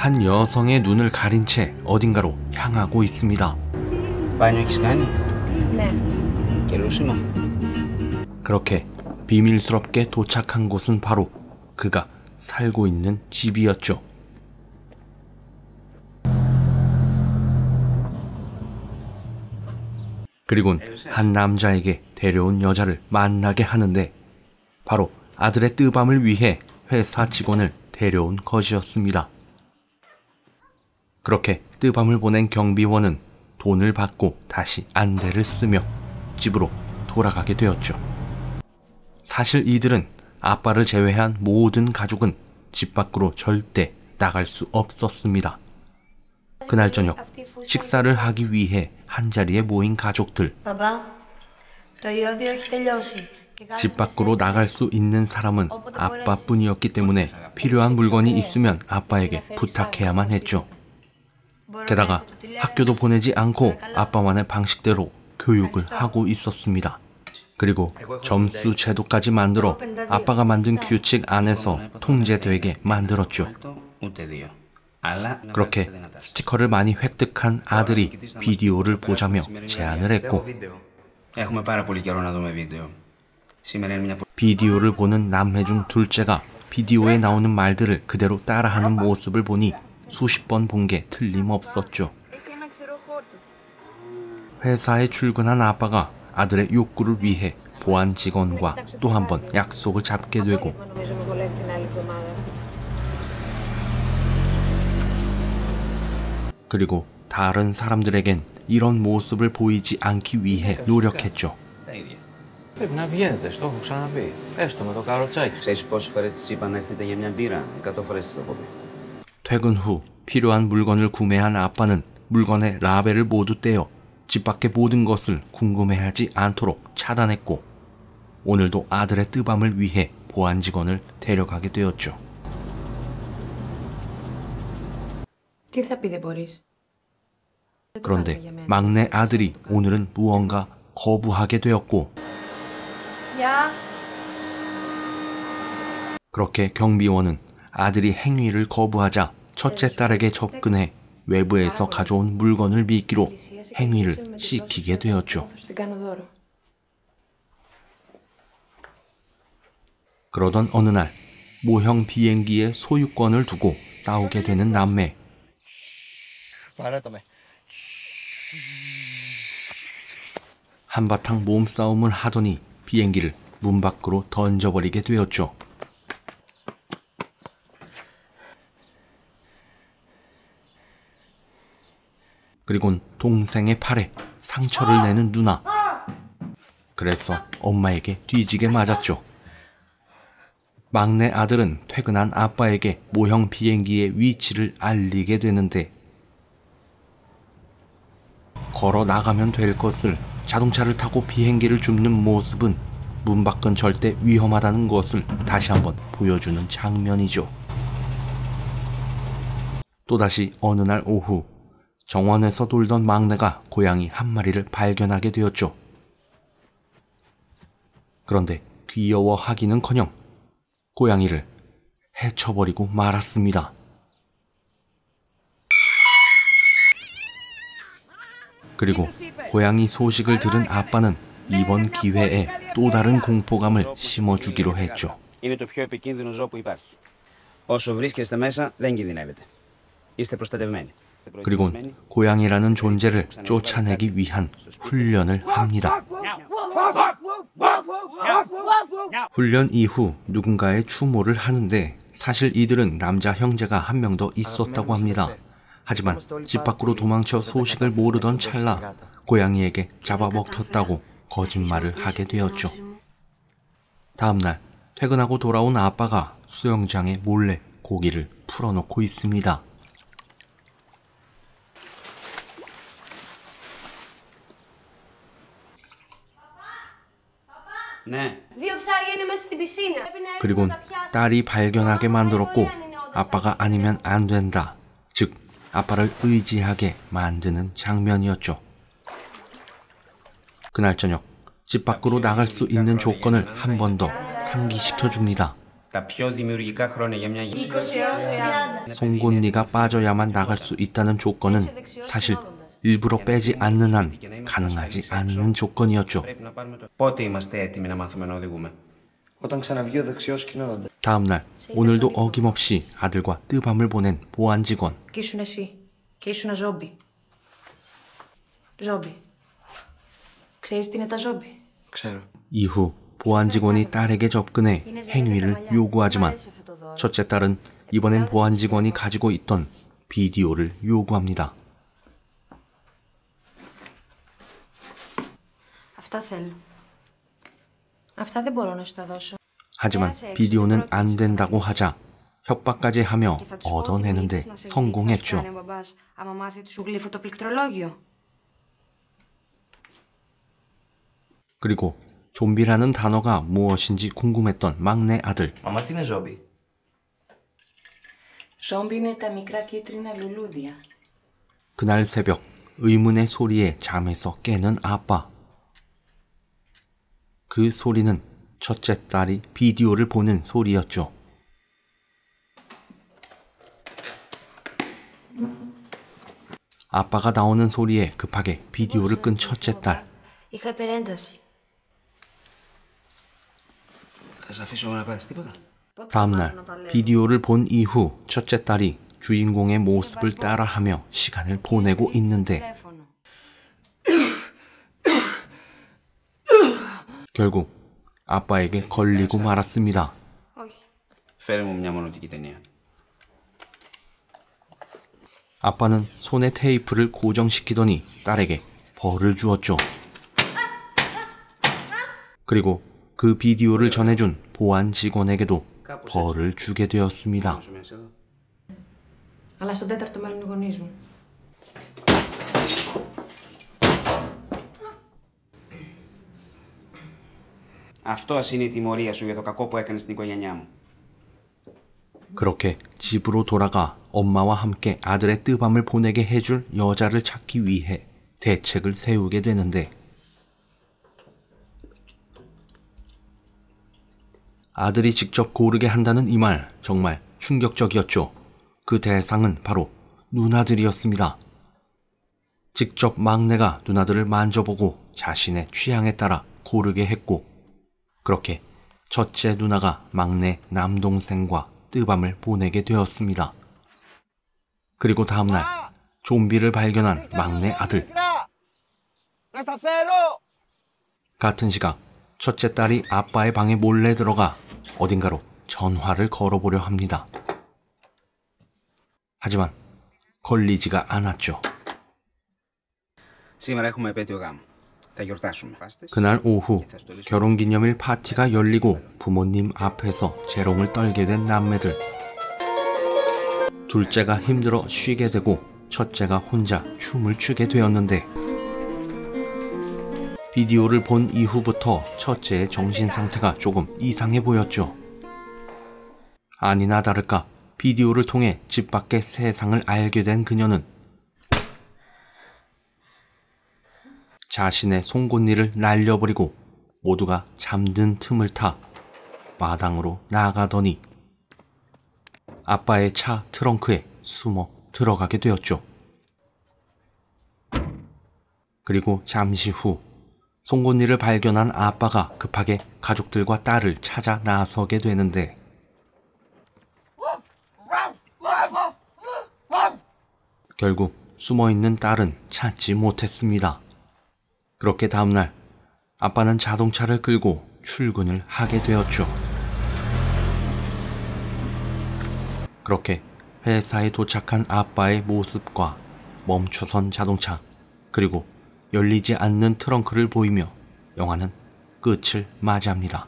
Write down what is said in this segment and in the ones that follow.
한 여성의 눈을 가린 채 어딘가로 향하고 있습니다. 그렇게 비밀스럽게 도착한 곳은 바로 그가 살고 있는 집이었죠. 그리곤 한 남자에게 데려온 여자를 만나게 하는데 바로 아들의 뜨밤을 위해 회사 직원을 데려온 것이었습니다. 그렇게 뜨밤을 보낸 경비원은 돈을 받고 다시 안대를 쓰며 집으로 돌아가게 되었죠. 사실 이들은 아빠를 제외한 모든 가족은 집 밖으로 절대 나갈 수 없었습니다. 그날 저녁 식사를 하기 위해 한자리에 모인 가족들. 집 밖으로 나갈 수 있는 사람은 아빠뿐이었기 때문에 필요한 물건이 있으면 아빠에게 부탁해야만 했죠. 게다가 학교도 보내지 않고 아빠만의 방식대로 교육을 하고 있었습니다. 그리고 점수 제도까지 만들어 아빠가 만든 규칙 안에서 통제되게 만들었죠. 그렇게 스티커를 많이 획득한 아들이 비디오를 보자며 제안을 했고, 비디오를 보는 남매 중 둘째가 비디오에 나오는 말들을 그대로 따라하는 모습을 보니 수십 번 본 게 틀림없었죠. 회사에 출근한 아빠가 아들의 욕구를 위해 보안 직원과 또 한 번 약속을 잡게 되고, 그리고 다른 사람들에겐 이런 모습을 보이지 않기 위해 노력했죠. Πρέπει να βγαίνετε, στο έχω ξαναπεί. Έστω με το καροτσάκι. Ξέρεις πόσες φορές της είπα να έρθετε για μια μπύρα? 100 φορές της έχω πει. 퇴근 후 필요한 물건을 구매한 아빠는 물건의 라벨을 모두 떼어 집 밖의 모든 것을 궁금해하지 않도록 차단했고, 오늘도 아들의 뜨밤을 위해 보안 직원을 데려가게 되었죠. 그런데 막내 아들이 오늘은 무언가 거부하게 되었고, 그렇게 경비원은 아들이 행위를 거부하자 첫째 딸에게 접근해 외부에서 가져온 물건을 미끼로 행위를 시키게 되었죠. 그러던 어느 날 모형 비행기의 소유권을 두고 싸우게 되는 남매. 한바탕 몸싸움을 하더니 비행기를 문 밖으로 던져버리게 되었죠. 그리곤 동생의 팔에 상처를 내는 누나. 그래서 엄마에게 뒤지게 맞았죠. 막내 아들은 퇴근한 아빠에게 모형 비행기의 위치를 알리게 되는데, 걸어 나가면 될 것을 자동차를 타고 비행기를 줍는 모습은 문 밖은 절대 위험하다는 것을 다시 한번 보여주는 장면이죠. 또다시 어느 날 오후 정원에서 돌던 막내가 고양이 한 마리를 발견하게 되었죠. 그런데 귀여워하기는커녕 고양이를 해쳐버리고 말았습니다. 그리고 고양이 소식을 들은 아빠는 이번 기회에 또 다른 공포감을 심어주기로 했죠. 그리곤 고양이라는 존재를 쫓아내기 위한 훈련을 합니다. 훈련 이후 누군가의 추모를 하는데 사실 이들은 남자 형제가 한 명 더 있었다고 합니다. 하지만 집 밖으로 도망쳐 소식을 모르던 찰나 고양이에게 잡아먹혔다고 거짓말을 하게 되었죠. 다음날 퇴근하고 돌아온 아빠가 수영장에 몰래 고기를 풀어놓고 있습니다. 그리곤 딸이 발견하게 만들었고 아빠가 아니면 안 된다, 즉 아빠를 의지하게 만드는 장면이었죠. 그날 저녁 집 밖으로 나갈 수 있는 조건을 한 번 더 상기시켜줍니다. Τα πιο δημιουργικά χρόνια για μια γυναίκα. 20 έως 30. 송곳니가 빠져야만 나갈 수 있다는 조건은 사실 일부러 빼지 않는 한 가능하지 않는 조건이었죠. Πότε είμαστε έτοιμοι να μάθουμε να οδηγούμε? Όταν ξαναβγεί ο δεξιός κοινόδοντας. 다음 날 오늘도 어김없이 아들과 뜨밤을 보낸 보안 직원. Κι ήσουν εσύ. Και ήσουν ζόμπι. Ζόμπι. Ξέρεις τι είναι τα ζόμπι? Ξέρω. 이후 보안 직원이 딸에게 접근해 행위를 요구하지만 첫째 딸은 이번엔 보안 직원이 가지고 있던 비디오를 요구합니다. Αυτά θέλω. Αυτά δεν μπορώ να σου τα δώσω. 하지만 비디오는 안 된다고 하자 협박까지 하며 얻어내는데 성공했죠. άμα μάθει του σου γλύφω το πληκτρολόγιο. 그리고 좀비라는 단어가 무엇인지 궁금했던 막내 아들. Μαμά, τι είναι ζόμπι? Ζόμπι είναι τα μικρά κίτρινα λουλούδια. 그날 새벽 의문의 소리에 잠에서 깨는 아빠. 그 소리는 첫째 딸이 비디오를 보는 소리였죠. 아빠가 나오는 소리에 급하게 비디오를 끈 첫째 딸. Είχα υπερένταση. Θα σε αφήσω να πάρεις τίποτα? 다음날 비디오를 본 이후 첫째 딸이 주인공의 모습을 따라하며 시간을 보내고 있는데 결국 아빠에게 걸리고 말았습니다. Φέρε μου μια μονοτική ταινία. 아빠는 손에 테이프를 고정시키더니 딸에게 벌을 주었죠. 그리고 그 비디오를 전해준 보안 직원에게도 벌을 주게 되었습니다. Αλλά στον τέταρτο μένουν οι γονείς μου. Αυτό ας είναι η τιμωρία σου για το κακό που έκανες στην οικογένειά μου. 그렇게 집으로 돌아가 엄마와 함께 아들의 뜨밤을 보내게 해줄 여자를 찾기 위해 대책을 세우게 되는데 아들이 직접 고르게 한다는 이 말 정말 충격적이었죠. 그 대상은 바로 누나들이었습니다. 직접 막내가 누나들을 만져보고 자신의 취향에 따라 고르게 했고 그렇게 첫째 누나가 막내 남동생과 뜨밤을 보내게 되었습니다. 그리고 다음날 좀비를 발견한 막내 아들. 같은 시각 첫째 딸이 아빠의 방에 몰래 들어가 어딘가로 전화를 걸어보려 합니다. 하지만 걸리지가 않았죠. Σήμερα έχουμε επέτειο γάμου. Θα γιορτάσουμε. 그날 오후 결혼기념일 파티가 열리고 부모님 앞에서 재롱을 떨게 된 남매들. 둘째가 힘들어 쉬게 되고 첫째가 혼자 춤을 추게 되었는데 비디오를 본 이후부터 첫째의 정신 상태가 조금 이상해 보였죠. 아니나 다를까 비디오를 통해 집 밖의 세상을 알게 된 그녀는 자신의 송곳니를 날려버리고 모두가 잠든 틈을 타 마당으로 나가더니 아빠의 차 트렁크에 숨어 들어가게 되었죠. 그리고 잠시 후 송곳니를 발견한 아빠가 급하게 가족들과 딸을 찾아 나서게 되는데 결국 숨어있는 딸은 찾지 못했습니다. 그렇게 다음날 아빠는 자동차를 끌고 출근을 하게 되었죠. 그렇게 회사에 도착한 아빠의 모습과 멈춰선 자동차 그리고 열리지 않는 트렁크를 보이며 영화는 끝을 맞이합니다.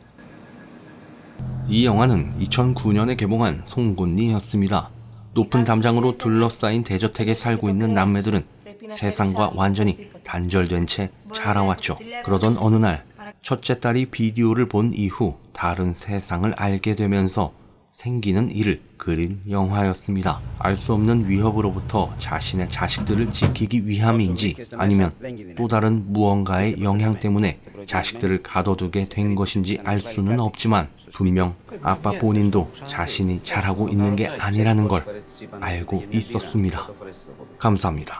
이 영화는 2009년에 개봉한 송곳니였습니다. 높은 담장으로 둘러싸인 대저택에 살고 있는 남매들은 세상과 완전히 단절된 채 자라왔죠. 그러던 어느 날 첫째 딸이 비디오를 본 이후 다른 세상을 알게 되면서 생기는 일을 그린 영화였습니다. 알 수 없는 위협으로부터 자신의 자식들을 지키기 위함인지 아니면 또 다른 무언가의 영향 때문에 자식들을 가둬두게 된 것인지 알 수는 없지만 분명 아빠 본인도 자신이 잘하고 있는 게 아니라는 걸 알고 있었습니다. 감사합니다.